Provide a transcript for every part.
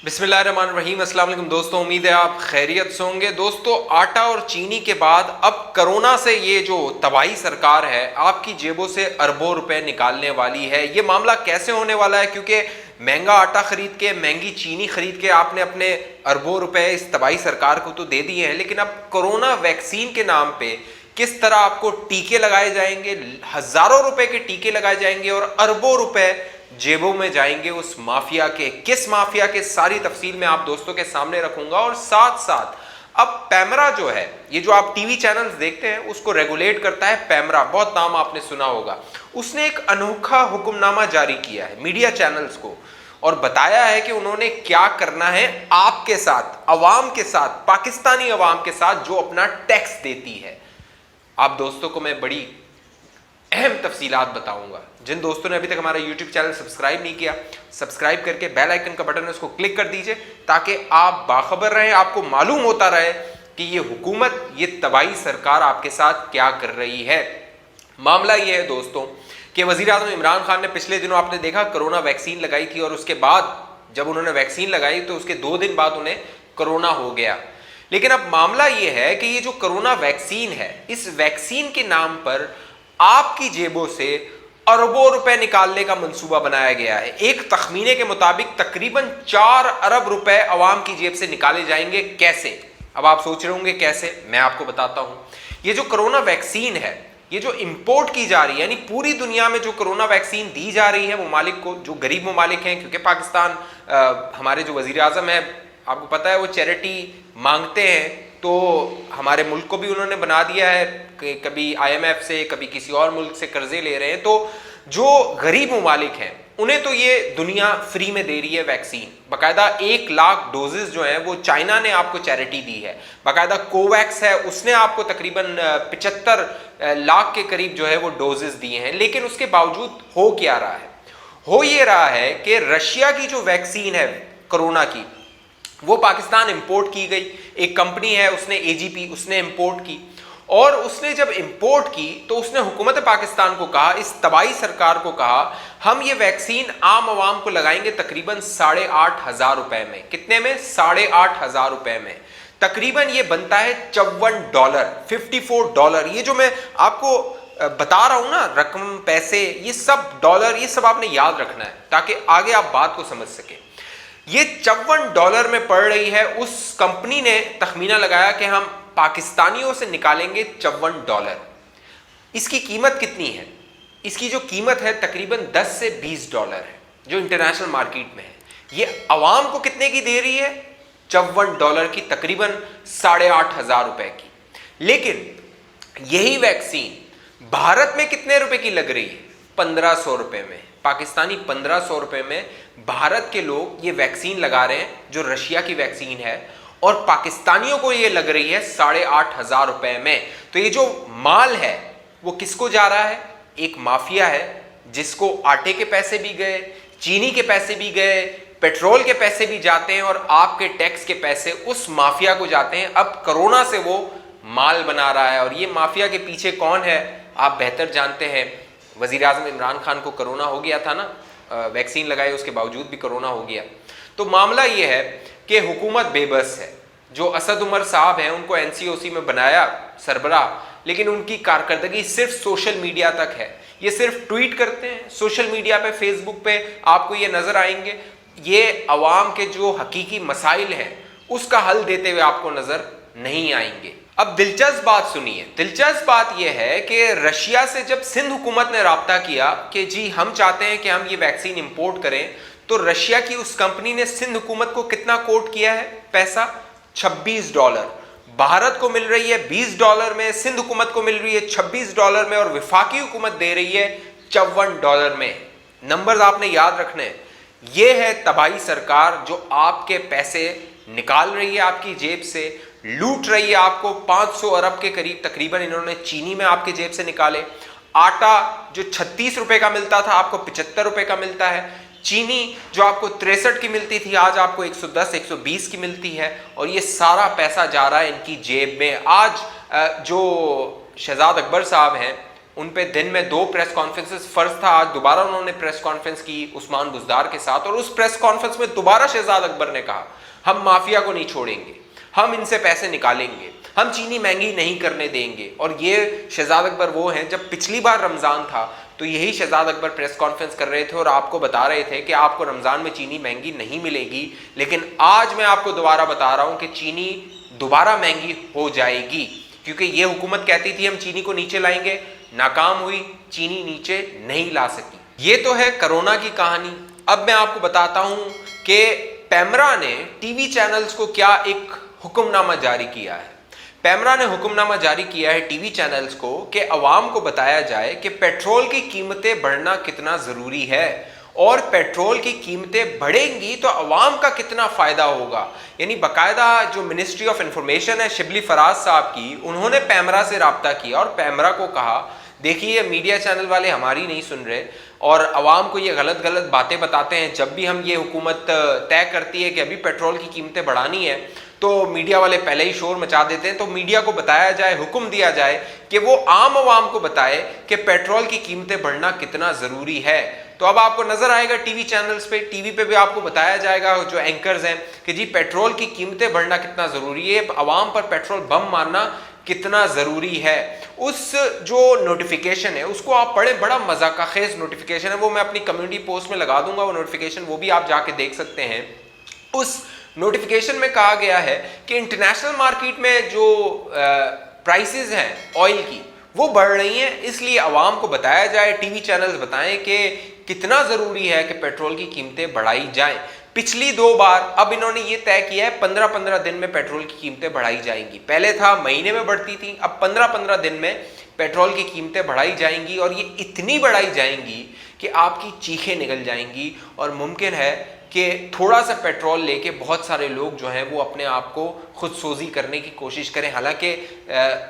बिस्मिल्लाहिर्रहमानिर्रहीम। अस्सलाम वालेकुम दोस्तों, उम्मीद है आप खैरियत से होंगे। दोस्तों, आटा और चीनी के बाद अब कोरोना से ये जो तबाही सरकार है आपकी जेबों से अरबों रुपए निकालने वाली है। ये मामला कैसे होने वाला है, क्योंकि महंगा आटा खरीद के, महंगी चीनी खरीद के आपने अपने अरबों रुपए इस तबाही सरकार को तो दे दिए हैं, लेकिन अब कोरोना वैक्सीन के नाम पे किस तरह आपको टीके लगाए जाएंगे, हजारों रुपए के टीके लगाए जाएंगे और अरबों रुपए जेबों में जाएंगे उस माफिया के। किस माफिया के, सारी तफसील मैं आप दोस्तों के सामने रखूंगा। और साथ साथ अब पैमरा जो है, ये जो आप टीवी चैनल्स देखते हैं उसको रेगुलेट करता है पैमरा, बहुत नाम आपने सुना होगा। उसने एक अनोखा हुक्मनामा जारी किया है मीडिया चैनल्स को और बताया है कि उन्होंने क्या करना है आपके साथ, अवाम के साथ, पाकिस्तानी अवाम के साथ जो अपना टैक्स देती है। आप दोस्तों को मैं बड़ी अहम तफसीलात बताऊंगा। जिन दोस्तों ने अभी तक हमारा YouTube चैनल सब्सक्राइब नहीं किया, सब्सक्राइब करके बेल आइकन का बटन है उसको क्लिक कर दीजिए ताकि आप बाखबर रहें, आपको मालूम होता रहे कि ये हुकूमत, ये तबाही सरकार आपके साथ क्या कर रही है। मामला ये है दोस्तों कि वज़ीर आज़म इमरान खान ने पिछले दिनों आपने देखा कोरोना वैक्सीन लगाई थी और उसके बाद जब उन्होंने वैक्सीन लगाई तो उसके 2 दिन बाद उन्हें कोरोना हो गया। लेकिन अब मामला ये है कि ये जो कोरोना वैक्सीन है, इस वैक्सीन के नाम पर आपकी जेबों से अरबों रुपए निकालने का मंसूबा बनाया गया है। एक तखमीने के मुताबिक तकरीबन 4 अरब रुपए अवाम की जेब से निकाले जाएंगे। कैसे? अब आप सोच रहे होंगे कैसे, मैं आपको बताता हूं। ये जो कोरोना वैक्सीन है, ये जो इंपोर्ट की जा रही है, यानी पूरी दुनिया में जो कोरोना वैक्सीन दी जा रही है ममालिक को, जो गरीब ममालिक हैं, क्योंकि पाकिस्तान हमारे जो वजीर आजम है, आपको पता है वो चैरिटी मांगते हैं, तो हमारे मुल्क को भी उन्होंने बना दिया है कि कभी IMF से, कभी किसी और मुल्क से कर्जे ले रहे हैं। तो जो गरीब ममालिक हैं उन्हें तो ये दुनिया फ्री में दे रही है वैक्सीन। बाकायदा 1 लाख डोजेस जो हैं वो चाइना ने आपको चैरिटी दी है। बाकायदा कोवैक्स है, उसने आपको तकरीबन 75 लाख के करीब जो है वो डोजेस दिए हैं। लेकिन उसके बावजूद हो क्या रहा है? हो ये रहा है कि रशिया की जो वैक्सीन है कोरोना की, वो पाकिस्तान इंपोर्ट की गई। एक कंपनी है, उसने AGP, उसने इंपोर्ट की। और उसने जब इंपोर्ट की तो उसने हुकूमत पाकिस्तान को कहा, इस तबाही सरकार को कहा, हम ये वैक्सीन आम आवाम को लगाएंगे तकरीबन 8,500 रुपए में। कितने में? 8,500 रुपए में। तकरीबन ये बनता है $54, $54। ये जो मैं आपको बता रहा हूं ना, रकम, पैसे, ये सब डॉलर, ये सब आपने याद रखना है ताकि आगे आप बात को समझ सके। ये $54 में पड़ रही है। उस कंपनी ने तखमीना लगाया कि हम पाकिस्तानियों से निकालेंगे $54। इसकी कीमत कितनी है? इसकी जो कीमत है तकरीबन $10 से $20 है, जो इंटरनेशनल मार्केट में है। ये अवाम को कितने की दे रही है? $54 की, तकरीबन 8,500 रुपए की। लेकिन यही वैक्सीन भारत में कितने रुपए की लग रही है? 1,500 रुपए में। पाकिस्तानी 1,500 रुपए में भारत के लोग ये वैक्सीन लगा रहे हैं, जो रशिया की वैक्सीन है, और पाकिस्तानियों को ये लग रही है 8,500 रुपए में। तो ये जो माल है वो किसको जा रहा है? एक माफिया है जिसको आटे के पैसे भी गए, चीनी के पैसे भी गए, पेट्रोल के पैसे भी जाते हैं और आपके टैक्स के पैसे उस माफिया को जाते हैं। अब कोरोना से वो माल बना रहा है। और ये माफिया के पीछे कौन है आप बेहतर जानते हैं। वज़ीर आज़म इमरान खान को कोरोना हो गया था ना, वैक्सीन लगाए उसके बावजूद भी कोरोना हो गया। तो मामला ये है कि हुकूमत बेबस है। जो असद उमर साहब हैं उनको NCOC में बनाया सरबराह, लेकिन उनकी कारकर्दगी सिर्फ सोशल मीडिया तक है। ये सिर्फ ट्वीट करते हैं सोशल मीडिया पे, फेसबुक पे आपको ये नजर आएंगे। ये अवाम के जो हकीकी मसाइल हैं उसका हल देते हुए आपको नजर नहीं आएंगे। अब दिलचस्प बात सुनिए। दिलचस्प बात यह है कि रशिया से जब सिंध हुकूमत ने राब्ता किया कि जी हम चाहते हैं कि हम ये वैक्सीन इंपोर्ट करें, तो रशिया की उस कंपनी ने सिंध हुकूमत को कितना कोट किया है पैसा? $26। भारत को मिल रही है $20 में, सिंध हुकूमत को मिल रही है $26 में और विफाकी हुकूमत दे रही है $54 में। नंबर्स आपने याद रखने हैं। ये है तबाही सरकार जो आपके पैसे निकाल रही है आपकी जेब से, लूट रही है आपको। 500 अरब के करीब तकरीबन इन्होंने चीनी में आपके जेब से निकाले। आटा जो 36 रुपए का मिलता था आपको 75 रुपए का मिलता है। चीनी जो आपको 63 की मिलती थी आज आपको 110, 120 की मिलती है। और ये सारा पैसा जा रहा है इनकी जेब में। आज जो शहजाद अकबर साहब हैं उन पे दिन में 2 प्रेस कॉन्फ्रेंसेस फर्ज था, आज दोबारा उन्होंने प्रेस कॉन्फ्रेंस की उस्मान बुज़दार के साथ, और उस प्रेस कॉन्फ्रेंस में दोबारा शहजाद अकबर ने कहा हम माफिया को नहीं छोड़ेंगे, हम इनसे पैसे निकालेंगे, हम चीनी महंगी नहीं करने देंगे। और ये शहजाद अकबर वो हैं, जब पिछली बार रमज़ान था तो यही शहजाद अकबर प्रेस कॉन्फ्रेंस कर रहे थे और आपको बता रहे थे कि आपको रमज़ान में चीनी महंगी नहीं मिलेगी, लेकिन आज मैं आपको दोबारा बता रहा हूं कि चीनी दोबारा महंगी हो जाएगी, क्योंकि ये हुकूमत कहती थी हम चीनी को नीचे लाएंगे, नाकाम हुई, चीनी नीचे नहीं ला सकी। ये तो है कोरोना की कहानी। अब मैं आपको बताता हूं कि पैमरा ने टीवी चैनल्स को क्या एक हुक्मनामा जारी किया है। पैमरा ने हुक्मनामा जारी किया है टीवी चैनल्स को कि अवाम को बताया जाए कि पेट्रोल की कीमतें बढ़ना कितना ज़रूरी है, और पेट्रोल की कीमतें बढ़ेंगी तो अवाम का कितना फ़ायदा होगा। यानी बाकायदा जो मिनिस्ट्री ऑफ इंफॉर्मेशन है शिबली फराज साहब की, उन्होंने पैमरा से रब्ता किया और पैमरा को कहा देखिए मीडिया चैनल वाले हमारी नहीं सुन रहे और अवाम को ये गलत गलत बातें बताते हैं। जब भी हम ये हुकूमत तय करती है कि अभी पेट्रोल की कीमतें बढ़ानी है तो मीडिया वाले पहले ही शोर मचा देते हैं। तो मीडिया को बताया जाए, हुक्म दिया जाए कि वो आम आवाम को बताए कि पेट्रोल की कीमतें बढ़ना कितना ज़रूरी है। तो अब आपको नजर आएगा टीवी चैनल्स पे, टीवी पे भी आपको बताया जाएगा जो एंकर्स हैं कि जी पेट्रोल की कीमतें बढ़ना कितना ज़रूरी है, आवाम पर पेट्रोल बम मारना कितना ज़रूरी है। उस जो नोटिफिकेशन है उसको आप पढ़ें, बड़ा मज़ा का खेज नोटिफिकेशन है, वो मैं अपनी कम्युनिटी पोस्ट में लगा दूंगा वो नोटिफिकेशन, वो भी आप जाके देख सकते हैं। उस नोटिफिकेशन में कहा गया है कि इंटरनेशनल मार्केट में जो प्राइसेस हैं ऑयल की वो बढ़ रही हैं, इसलिए आवाम को बताया जाए, टीवी चैनल्स बताएं कि कितना ज़रूरी है कि पेट्रोल की कीमतें बढ़ाई जाएं। पिछली 2 बार अब इन्होंने ये तय किया है 15-15 दिन में पेट्रोल की कीमतें बढ़ाई जाएंगी। पहले था महीने में बढ़ती थी, अब 15-15 दिन में पेट्रोल की कीमतें बढ़ाई जाएंगी, और ये इतनी बढ़ाई जाएंगी कि आपकी चीखें निकल जाएंगी और मुमकिन है कि थोड़ा सा पेट्रोल लेके बहुत सारे लोग जो हैं वो अपने आप को खुदसोजी करने की कोशिश करें। हालांकि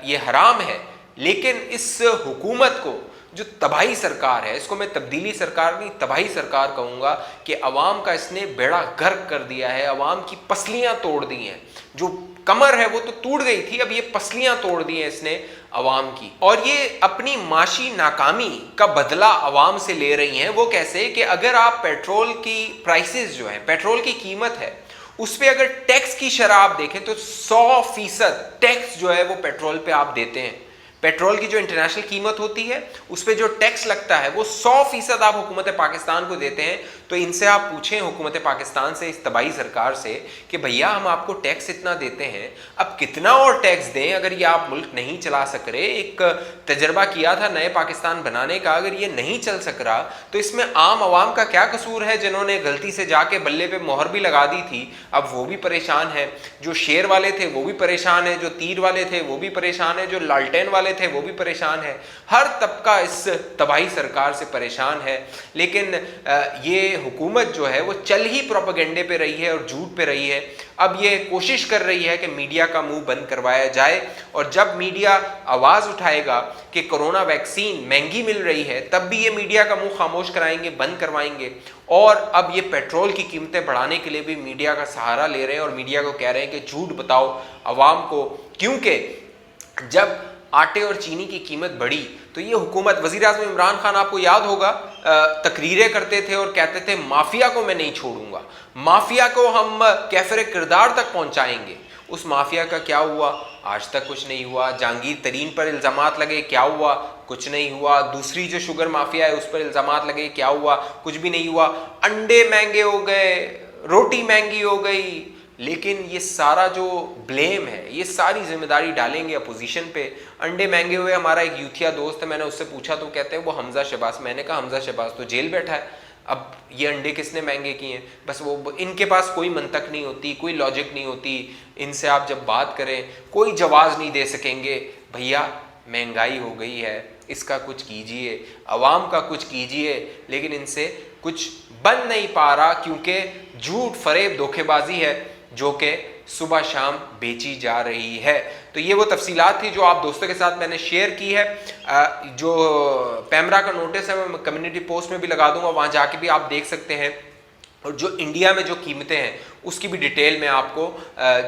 ये हराम है, लेकिन इस हुकूमत को जो तबाही सरकार है, इसको मैं तब्दीली सरकार नहीं तबाही सरकार कहूँगा कि अवाम का इसने बेड़ा गर्क कर दिया है, अवाम की पसलियाँ तोड़ दी हैं। जो कमर है वो तो टूट गई थी, अब ये पसलियाँ तोड़ दी हैं इसने अवाम की, और ये अपनी माशी नाकामी का बदला अवाम से ले रही हैं। वो कैसे कि अगर आप पेट्रोल की प्राइसेस जो है, पेट्रोल की कीमत है, उस पर अगर टैक्स की शरह आप देखें तो 100% टैक्स जो है वो पेट्रोल पे आप देते हैं। पेट्रोल की जो इंटरनेशनल कीमत होती है उस पर जो टैक्स लगता है वो 100% आप हुकूमत पाकिस्तान को देते हैं। तो इनसे आप पूछें हुकूमत पाकिस्तान से, इस तबाही सरकार से, कि भैया हम आपको टैक्स इतना देते हैं, अब कितना और टैक्स दें अगर ये आप मुल्क नहीं चला सक रहे। एक तजर्बा किया था नए पाकिस्तान बनाने का, अगर ये नहीं चल सक रहा तो इसमें आम आवाम का क्या कसूर है जिन्होंने गलती से जाके बल्ले पे मोहर भी लगा दी थी, अब वो भी परेशान है। जो शेर वाले थे वो भी परेशान है, जो तीर वाले थे वो भी परेशान है, जो लालटेन वाले थे वो भी परेशान है। हर तबका इस तबाही सरकार से परेशान है। लेकिन ये हुकूमत जो है वो चल ही प्रोपेगेंडे पे रही है और झूठ पे रही है। अब ये कोशिश कर रही है कि मीडिया का मुंह बंद करवाया जाए, और जब मीडिया आवाज़ उठाएगा कि कोरोना वैक्सीन महंगी मिल रही है तब भी ये मीडिया का मुंह खामोश कराएंगे, बंद करवाएंगे। और अब ये पेट्रोल की कीमतें बढ़ाने के लिए भी मीडिया का सहारा ले रहे हैं और मीडिया को कह रहे हैं कि झूठ बताओ अवाम को, क्योंकि जब आटे और चीनी की कीमत बढ़ी तो ये हुकूमत, वज़ीर आज़म इमरान खान आपको याद होगा तकरीरें करते थे और कहते थे माफिया को मैं नहीं छोड़ूंगा, माफिया को हम कैफिर किरदार तक पहुंचाएंगे। उस माफिया का क्या हुआ? आज तक कुछ नहीं हुआ। जहांगीर तरीन पर इल्ज़ामात लगे, क्या हुआ? कुछ नहीं हुआ। दूसरी जो शुगर माफिया है उस पर इल्ज़ामात लगे, क्या हुआ? कुछ भी नहीं हुआ। अंडे महंगे हो गए, रोटी महंगी हो गई, लेकिन ये सारा जो ब्लेम है, ये सारी जिम्मेदारी डालेंगे अपोजिशन पे। अंडे महंगे हुए, हमारा एक यूथिया दोस्त है, मैंने उससे पूछा तो कहते हैं वो हमजा शहबाज। मैंने कहा हमजा शहबाज तो जेल बैठा है, अब ये अंडे किसने महंगे किए हैं? बस वो, इनके पास कोई मंतक नहीं होती, कोई लॉजिक नहीं होती। इनसे आप जब बात करें कोई जवाब नहीं दे सकेंगे। भैया महंगाई हो गई है, इसका कुछ कीजिए, अवाम का कुछ कीजिए, लेकिन इनसे कुछ बन नहीं पा रहा, क्योंकि झूठ, फरेब, धोखेबाजी है जो कि सुबह शाम बेची जा रही है। तो ये वो तफसीलात थी जो आप दोस्तों के साथ मैंने शेयर की है। जो पैमरा का नोटिस है मैं कम्युनिटी पोस्ट में भी लगा दूंगा, वहाँ जाके भी आप देख सकते हैं। और जो इंडिया में जो कीमतें हैं उसकी भी डिटेल मैं आपको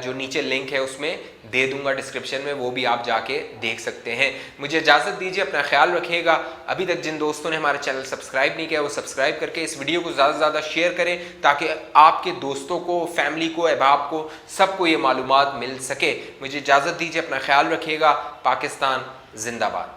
जो नीचे लिंक है उसमें दे दूंगा डिस्क्रिप्शन में, वो भी आप जाके देख सकते हैं। मुझे इजाज़त दीजिए, अपना ख्याल रखिएगा। अभी तक जिन दोस्तों ने हमारा चैनल सब्सक्राइब नहीं किया वो सब्सक्राइब करके इस वीडियो को ज़्यादा से ज़्यादा शेयर करें ताकि आपके दोस्तों को, फैमिली को, अहबाब को, सबको ये मालूमात मिल सके। मुझे इजाज़त दीजिए, अपना ख्याल रखिएगा। पाकिस्तान जिंदाबाद।